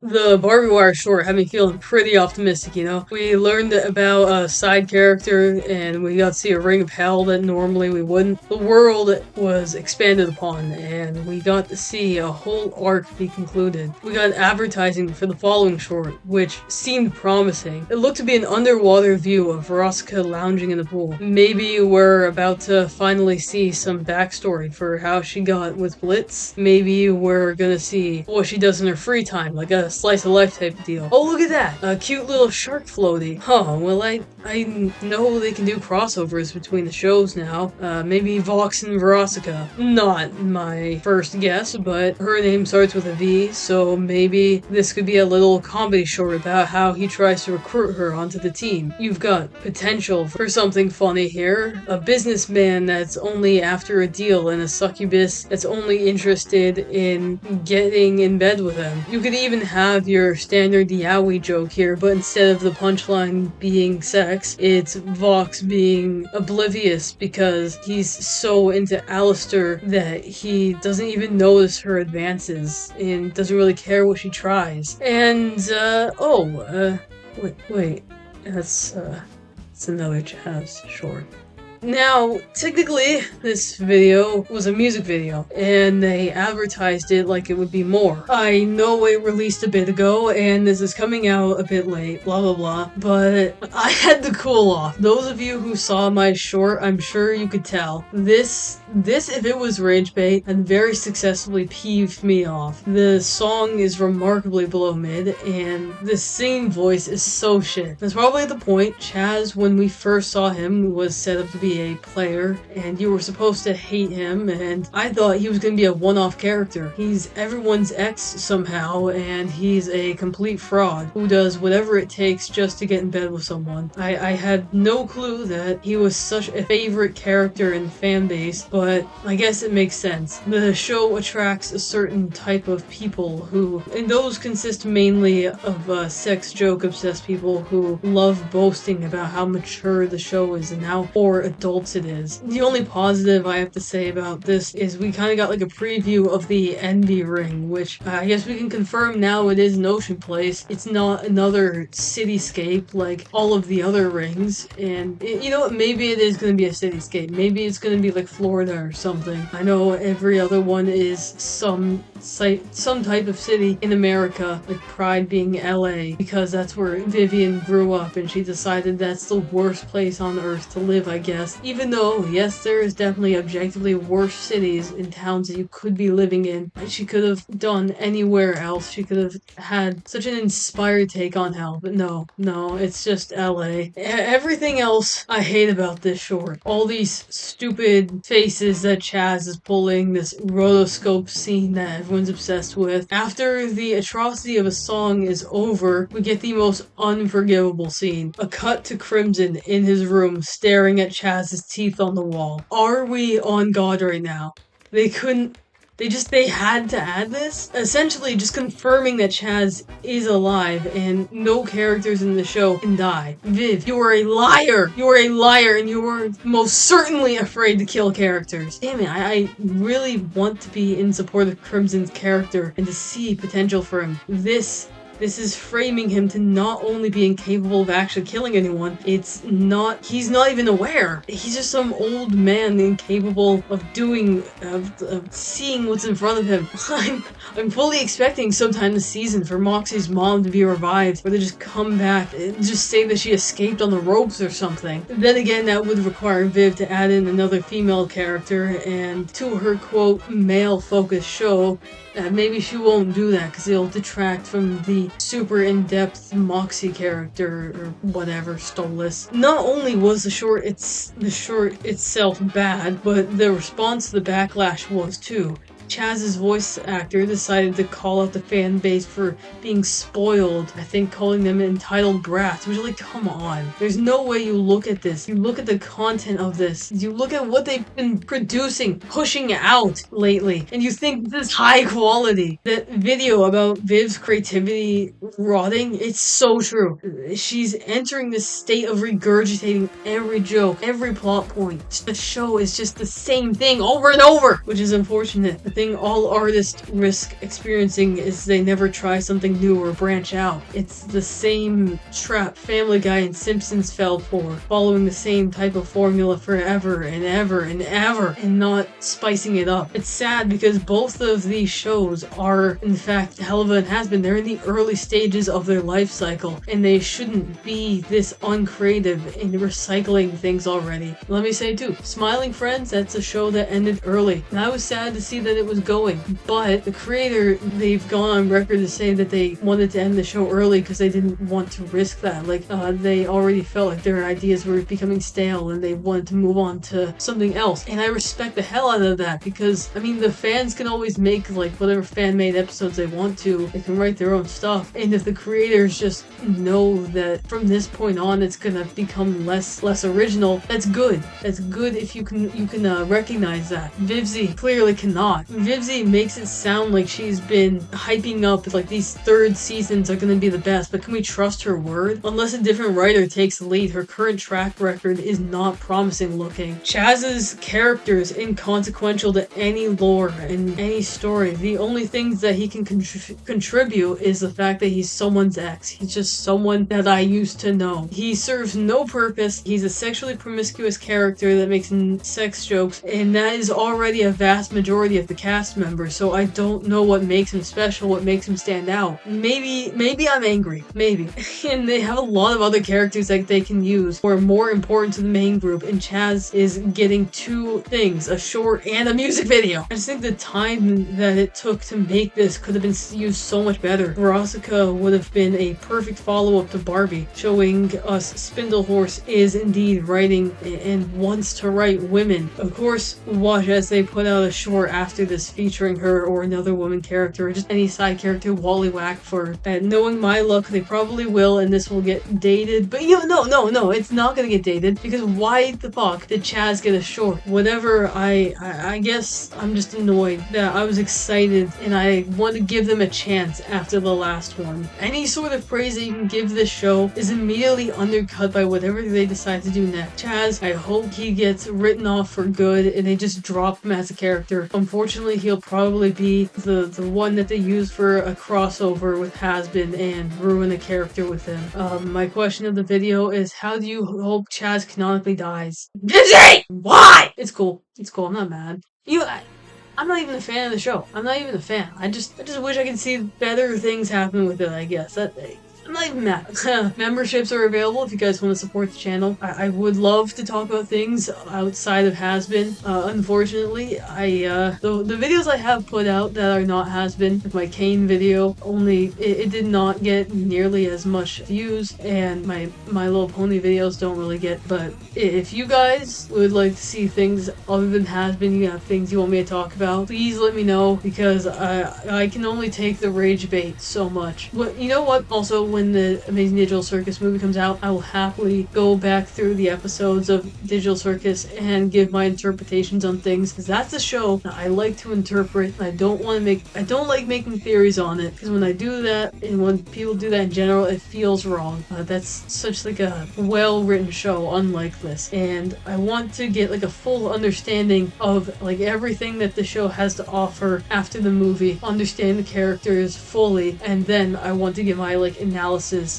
The Barbie Wire short had me feeling pretty optimistic, you know? We learned about a side character and we got to see a ring of hell that normally we wouldn't. The world was expanded upon and we got to see a whole arc be concluded. We got advertising for the following short, which seemed promising. It looked to be an underwater view of Veronica lounging in the pool. Maybe we're about to finally see some backstory for how she got with Blitz. Maybe we're gonna see what she does in her free time, like a slice of life type of deal. Oh, look at that! A cute little shark floaty. Huh, well I know they can do crossovers between the shows now. Maybe Vox and Veronica. Not my first guess, but her name starts with a V, so maybe this could be a little comedy short about how he tries to recruit her onto the team. You've got potential for something funny here. A businessman that's only after a deal and a succubus that's only interested in getting in bed with him. You could even have your standard yaoi joke here, but instead of the punchline being sex, it's Vox being oblivious because he's so into Alistair that he doesn't even notice her advances and doesn't really care what she tries. And, wait, that's another Chaz short. Now, technically, this video was a music video, and they advertised it like it would be more. I know it released a bit ago, and this is coming out a bit late, blah blah blah, but I had to cool off. Those of you who saw my short, I'm sure you could tell. This, if it was rage bait, and very successfully peeved me off. The song is remarkably below mid, and the singing voice is so shit. That's probably the point. Chaz, when we first saw him, was set up to be a player, and you were supposed to hate him, and I thought he was going to be a one-off character. He's everyone's ex somehow, and he's a complete fraud who does whatever it takes just to get in bed with someone. I had no clue that he was such a favorite character in the fan base, but I guess it makes sense. The show attracts a certain type of people who, and those consist mainly of sex joke obsessed people who love boasting about how mature the show is and how for adults it is. The only positive I have to say about this is we kind of got like a preview of the Envy Ring, which I guess we can confirm now it is an ocean place. It's not another cityscape like all of the other rings, and you know what, maybe it is going to be a cityscape. Maybe it's going to be like Florida or something. I know every other one is some type of city in America, like Pride being LA, because that's where Vivian grew up and she decided that's the worst place on earth to live, I guess. Even though, yes, there is definitely objectively worse cities and towns that you could be living in. She could have done anywhere else. She could have had such an inspired take on hell, but no, it's just LA. Everything else I hate about this short. All these stupid faces that Chaz is pulling, this rotoscope scene that everyone's obsessed with. After the atrocity of a song is over, we get the most unforgivable scene. A cut to Crimson in his room staring at Chaz's teeth on the wall. Are we on God right now? They had to add this? Essentially just confirming that Chaz is alive and no characters in the show can die. Viv, you are a liar! You are a liar and you were most certainly afraid to kill characters. Damn it, I really want to be in support of Crimson's character and to see potential for him. This is framing him to not only be incapable of actually killing anyone, he's not even aware. He's just some old man incapable of seeing what's in front of him. I'm fully expecting sometime this season for Moxie's mom to be revived, or to just come back and just say that she escaped on the ropes or something. Then again, that would require Viv to add in another female character, and to her quote, male-focused show, maybe she won't do that because it'll detract from the super in-depth Moxie character or whatever, Stolas. Not only was the short itself bad, but the response to the backlash was too. Chaz's voice actor decided to call out the fan base for being spoiled. I think calling them entitled brats, which is like, come on. There's no way you look at this. You look at the content of this. You look at what they've been producing, pushing out lately, and you think this is high quality. That video about Viv's creativity rotting, it's so true. She's entering this state of regurgitating every joke, every plot point. The show is just the same thing over and over, which is unfortunate. I think thing all artists risk experiencing is they never try something new or branch out. It's the same trap Family Guy and Simpsons fell for, following the same type of formula forever and ever and ever, and not spicing it up. It's sad because both of these shows are, in fact, Helva and Has-Been, they're in the early stages of their life cycle, and they shouldn't be this uncreative in recycling things already. Let me say too, Smiling Friends, that's a show that ended early, and I was sad to see that it was going, but the creator, they've gone on record to say that they wanted to end the show early because they didn't want to risk that. Like, they already felt like their ideas were becoming stale and they wanted to move on to something else, and I respect the hell out of that because, I mean, the fans can always make like whatever fan-made episodes they want to. They can write their own stuff, and if the creators just know that from this point on it's gonna become less original, that's good. That's good if you can recognize that. Vivzie clearly cannot. Vivzie makes it sound like she's been hyping up like these third seasons are gonna be the best, but can we trust her word? Unless a different writer takes the lead, her current track record is not promising looking. Chaz's character is inconsequential to any lore and any story. The only things that he can contribute is the fact that he's someone's ex. He's just someone that I used to know. He serves no purpose. He's a sexually promiscuous character that makes sex jokes, and that is already a vast majority of the cast members, so I don't know what makes him special, what makes him stand out. Maybe I'm angry. Maybe. And they have a lot of other characters that they can use who are more important to the main group, and Chaz is getting two things, a short and a music video. I just think the time that it took to make this could have been used so much better. Veronica would have been a perfect follow-up to Barbie, showing us Spindlehorse is indeed writing and wants to write women. Of course, watch as they put out a short after this featuring her or another woman character, or just any side character wallywhack for knowing my luck, they probably will, and this will get dated. But you know, no, it's not gonna get dated, because why the fuck did Chaz get a short? Whatever, I guess I'm just annoyed that I was excited and I want to give them a chance after the last one. Any sort of praise that you can give this show is immediately undercut by whatever they decide to do next. Chaz, I hope he gets written off for good and they just drop him as a character. Unfortunately, he'll probably be the one that they use for a crossover with Has-Been and ruin the character with him. My question of the video is, how do you hope Chaz canonically dies? Vivzie! Why? It's cool. It's cool. I'm not mad. I'm not even a fan of the show. I'm not even a fan. I just wish I could see better things happen with it, I guess. I'm not even mad. Memberships are available if you guys want to support the channel. I would love to talk about things outside of Has-Been. Unfortunately, the videos I have put out that are not Has-Been, like my Kane video, it did not get nearly as much views, and my Little Pony videos don't really get. But if you guys would like to see things other than Has-Been, you have things you want me to talk about, please let me know, because I can only take the rage bait so much. But you know what? Also, when the Amazing Digital Circus movie comes out, I will happily go back through the episodes of Digital Circus and give my interpretations on things, because that's a show that I like to interpret. I don't like making theories on it, because when I do that, and when people do that in general, it feels wrong. That's such like a well-written show, unlike this, and I want to get like a full understanding of like everything that the show has to offer after the movie, understand the characters fully, and then I want to give my like analysis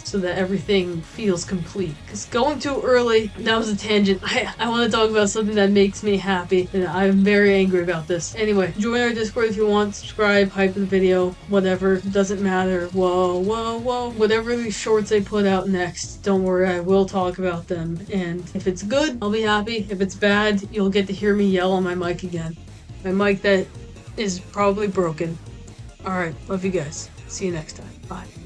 so that everything feels complete. Because going too early, that was a tangent. I want to talk about something that makes me happy, and I'm very angry about this. Anyway, join our Discord if you want, subscribe, hype the video, whatever, doesn't matter. Whoa. Whatever these shorts they put out next, don't worry, I will talk about them. And if it's good, I'll be happy. If it's bad, you'll get to hear me yell on my mic again. My mic that is probably broken. Alright, love you guys. See you next time. Bye.